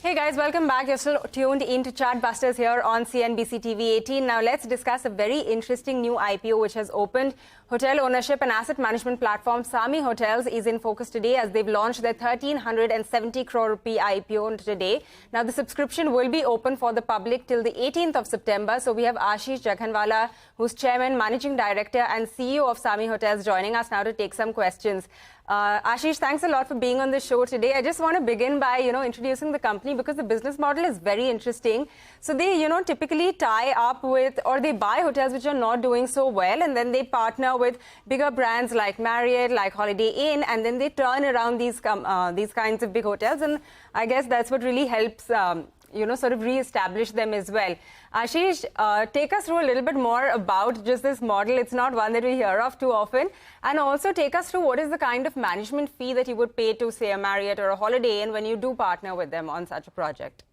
Hey guys, welcome back. You're still tuned in to Chartbusters here on CNBC-TV18. Now let's discuss a very interesting new IPO which has opened. Hotel ownership and asset management platform Samhi Hotels is in focus today as they've launched their 1,370 crore rupee IPO today. Now the subscription will be open for the public till the 18th of September. So we have Ashish Jakhanwala, who's Chairman, Managing Director and CEO of Samhi Hotels, joining us now to take some questions. Ashish, thanks a lot for being on the show today. I just want to begin by, introducing the company because the business model is very interesting. So they, typically tie up with or they buy hotels which are not doing so well, and then they partner with bigger brands like Marriott, like Holiday Inn, and then they turn around these kinds of big hotels. And I guess that's what really helps sort of re-establish them as well. Ashish, take us through a little bit more about just this model. It's not one that we hear of too often. And also take us through what is the kind of management fee that you would pay to, say, a Marriott or a Holiday Inn when you do partner with them on such a project.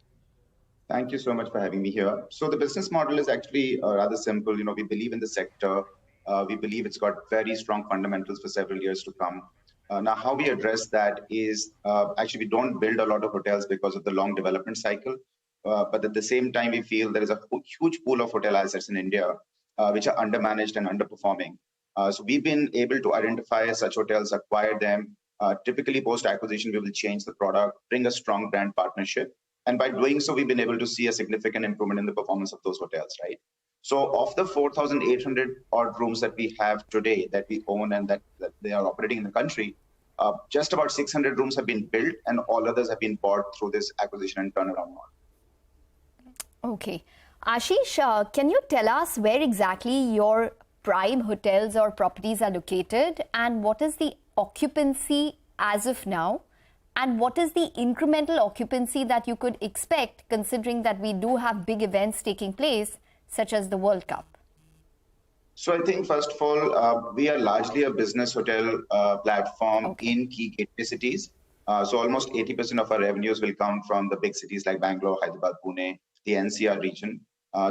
Thank you so much for having me here. So the business model is actually rather simple. We believe in the sector. We believe it's got very strong fundamentals for several years to come. Now, how we address that is actually we don't build a lot of hotels because of the long development cycle. But at the same time, we feel there is a huge pool of hotel assets in India which are undermanaged and underperforming. So we've been able to identify such hotels, acquire them. Typically, post-acquisition, we will change the product, bring a strong brand partnership. And by doing so, we've been able to see a significant improvement in the performance of those hotels, right? So of the 4,800 odd rooms that we have today that we own and that they are operating in the country, just about 600 rooms have been built and all others have been bought through this acquisition and turnaround model. Okay. Ashish, can you tell us where exactly your prime hotels or properties are located, and what is the occupancy as of now, and what is the incremental occupancy that you could expect considering that we do have big events taking place such as the World Cup? So I think, first of all, we are largely a business hotel platform in key gateway cities. So almost 80% of our revenues will come from the big cities like Bangalore, Hyderabad, Pune, the NCR region.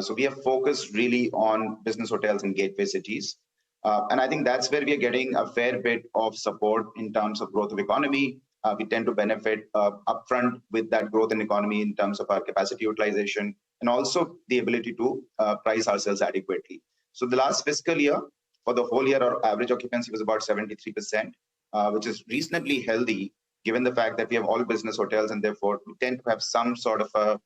So we have focused really on business hotels in gateway cities. And I think that's where we are getting a fair bit of support in terms of growth of economy. We tend to benefit upfront with that growth in economy in terms of our capacity utilization and also the ability to price ourselves adequately. So the last fiscal year, for the whole year, our average occupancy was about 73%, which is reasonably healthy given the fact that we have all business hotels and therefore we tend to have some sort of a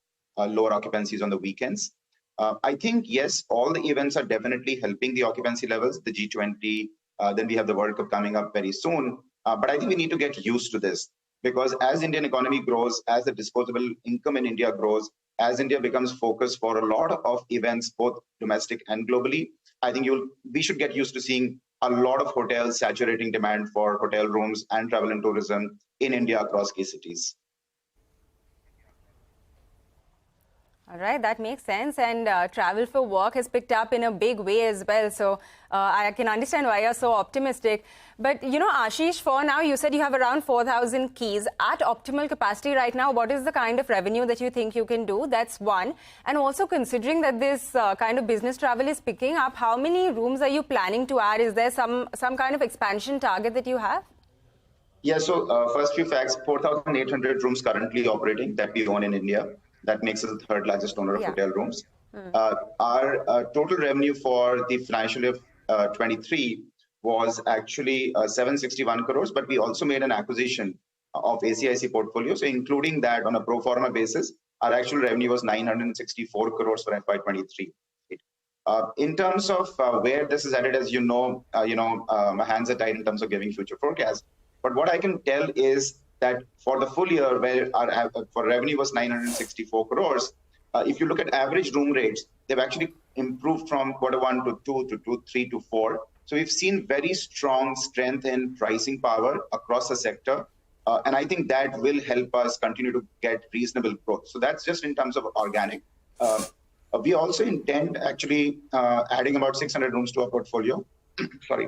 lower occupancies on the weekends. I think, yes, all the events are definitely helping the occupancy levels, the G20, then we have the World Cup coming up very soon. But I think we need to get used to this because as Indian economy grows, as the disposable income in India grows, as India becomes focused for a lot of events, both domestic and globally, I think we should get used to seeing a lot of hotels saturating demand for hotel rooms and travel and tourism in India across key cities. All right, that makes sense. And travel for work has picked up in a big way as well. So I can understand why you're so optimistic. But, Ashish, for now, you said you have around 4,000 keys. At optimal capacity right now, what is the kind of revenue that you think you can do? That's one. And also considering that this kind of business travel is picking up, how many rooms are you planning to add? Is there some kind of expansion target that you have? Yeah, so first few facts, 4,800 rooms currently operating that we own in India. That makes us the third largest owner of hotel rooms. Our total revenue for the financial year 23 was actually 761 crores, but we also made an acquisition of ACIC portfolio. So including that on a pro forma basis, our actual revenue was 964 crores for FY23. In terms of where this is headed, as my hands are tied in terms of giving future forecasts. But what I can tell is that for the full year, where our for revenue was 964 crores, if you look at average room rates, they've actually improved from Q1 to 2 to 3 to 4. So we've seen very strong strength in pricing power across the sector. And I think that will help us continue to get reasonable growth. So that's just in terms of organic. We also intend actually adding about 600 rooms to our portfolio. Sorry.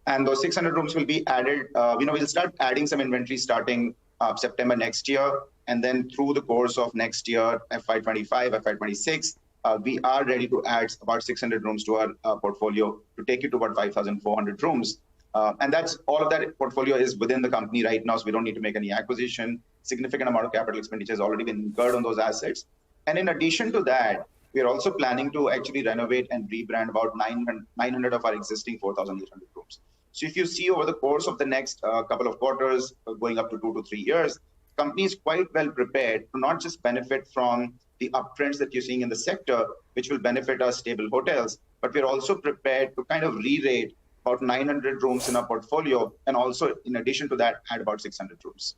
And those 600 rooms will be added, we'll start adding some inventory starting September next year. And then through the course of next year, FY25, FY26, we are ready to add about 600 rooms to our portfolio to take it to about 5,400 rooms. And that's all of that portfolio is within the company right now, so we don't need to make any acquisition. significant amount of capital expenditure has already been incurred on those assets. And in addition to that, we are also planning to actually renovate and rebrand about 900 of our existing 4,800 rooms. So if you see over the course of the next couple of quarters, going up to 2 to 3 years, company is quite well prepared to not just benefit from the uptrends that you're seeing in the sector, which will benefit our stable hotels, but we're also prepared to kind of re-rate about 900 rooms in our portfolio, and also in addition to that, add about 600 rooms.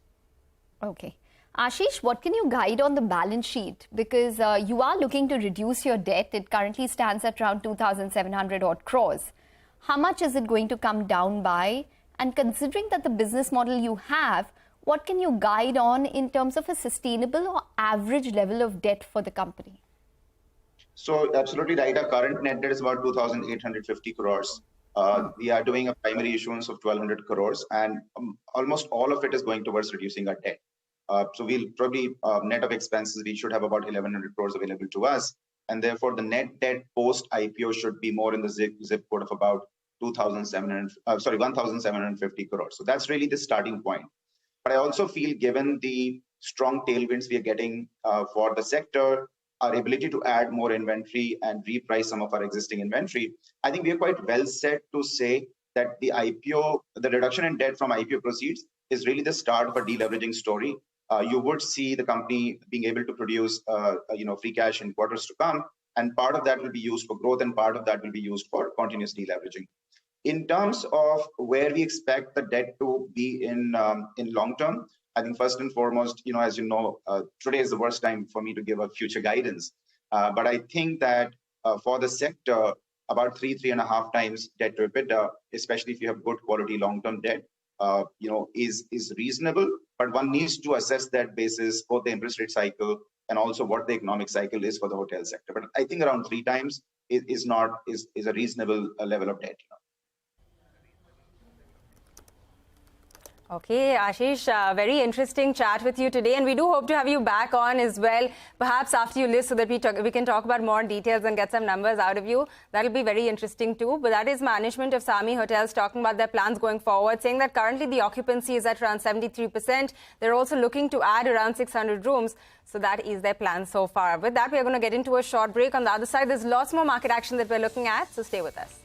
Okay. Ashish, what can you guide on the balance sheet? Because you are looking to reduce your debt. It currently stands at around 2,700 odd crores. How much is it going to come down by? And considering that the business model you have, what can you guide on in terms of a sustainable or average level of debt for the company? So absolutely right. Our current net debt is about 2,850 crores. We are doing a primary issuance of 1,200 crores, and almost all of it is going towards reducing our debt. So we'll probably, net of expenses, we should have about 1,100 crores available to us. And therefore, the net debt post IPO should be more in the zip code of about 1,750 crores. So that's really the starting point. But I also feel, given the strong tailwinds we are getting for the sector, our ability to add more inventory and reprice some of our existing inventory, I think we are quite well set to say that the IPO, the reduction in debt from IPO proceeds, is really the start of a deleveraging story. You would see the company being able to produce, free cash in quarters to come, and part of that will be used for growth, and part of that will be used for continuous deleveraging. In terms of where we expect the debt to be in long term, I think first and foremost, as you know, today is the worst time for me to give a future guidance. But I think that for the sector, about 3.5 times debt to EBITDA, especially if you have good quality long-term debt, is reasonable. But one needs to assess that basis, both the interest rate cycle and also what the economic cycle is for the hotel sector. But I think around 3 times is a reasonable level of debt. Okay, Ashish, very interesting chat with you today, and we do hope to have you back on as well, perhaps after you list, so that we can talk about more details and get some numbers out of you. That'll be very interesting too. But that is management of Samhi Hotels talking about their plans going forward, saying that currently the occupancy is at around 73%. They're also looking to add around 600 rooms. So that is their plan so far. With that, we're going to get into a short break. On the other side, there's lots more market action that we're looking at, so stay with us.